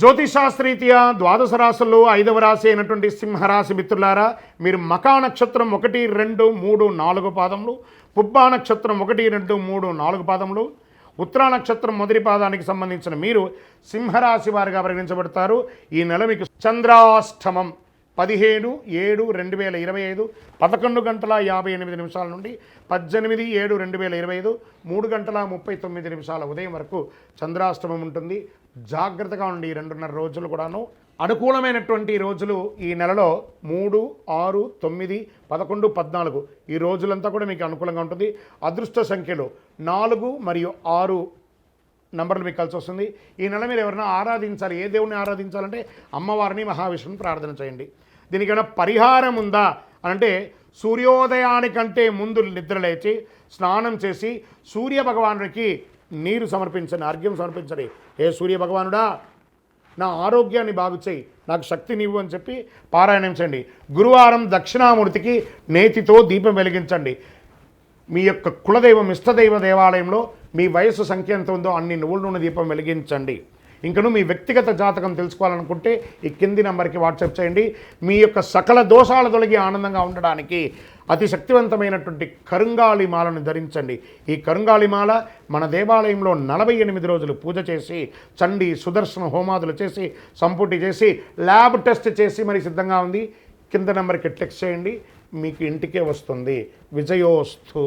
జ్యోతిషాస్త్రీత్యా ద్వాదశ రాశుల్లో 5వ రాశి అయినటువంటి సింహరాశి మిత్రులారా, మీరు మకా నక్షత్రం 1, 2, 3, 4 పాదములు, పుబ్బా నక్షత్రం 1, 2, 3, 4 పాదములు, ఉత్తరా నక్షత్రం మొదటి పాదానికి సంబంధించిన మీరు సింహరాశి వారిగా పరిగణించబడతారు. ఈ నెల మీకు చంద్రాష్టమం 17/7/2025 11:58 నుండి 18/7/2025 3:39 ఉదయం వరకు చంద్రాష్టమం ఉంటుంది. జాగ్రత్తగా ఉండి 2.5 రోజులు కూడాను అనుకూలమైనటువంటి రోజులు ఈ నెలలో 3, 6, 9, 11, 14 ఈ రోజులంతా కూడా మీకు అనుకూలంగా ఉంటుంది. అదృష్ట సంఖ్యలు 4 మరియు 6 నంబర్లు మీకు కలిసి వస్తుంది. ఈ నెల మీరు ఎవరైనా ఆరాధించాలి, ఏ దేవుడిని ఆరాధించాలంటే అమ్మవారిని, మహావిష్ణుని ప్రార్థన చేయండి. దీనికి ఏమైనా పరిహారం ఉందా అంటే సూర్యోదయానికంటే ముందు నిద్రలేచి స్నానం చేసి సూర్య భగవానుడికి నీరు సమర్పించండి, అర్ఘ్యం సమర్పించండి. ఏ సూర్య భగవానుడా, నా ఆరోగ్యాన్ని బాగు చేయి, నాకు శక్తి నీవు అని చెప్పి పారాయణం చేయండి. గురువారం దక్షిణామూర్తికి నేతితో దీపం వెలిగించండి. మీ యొక్క కులదైవం ఇష్టదైవ దేవాలయంలో మీ వయస్సు సంఖ్య ఎంత ఉందో అన్ని నువ్వుల నూనె దీపం వెలిగించండి. ఇంకను మీ వ్యక్తిగత జాతకం తెలుసుకోవాలనుకుంటే ఈ కింది నెంబర్కి వాట్సాప్ చేయండి. మీ యొక్క సకల దోషాలు తొలగి ఆనందంగా ఉండడానికి అతి శక్తివంతమైనటువంటి కరుంగాళి మాలను ధరించండి. ఈ కరుంగాళి మాల మన దేవాలయంలో 48 రోజులు పూజ చేసి చండీ సుదర్శన హోమాదులు చేసి సంపుటి చేసి ల్యాబ్ టెస్ట్ చేసి మరి సిద్ధంగా ఉంది. కింద నెంబర్కి టెక్స్ట్ చేయండి, మీకు ఇంటికే వస్తుంది. విజయోస్తు.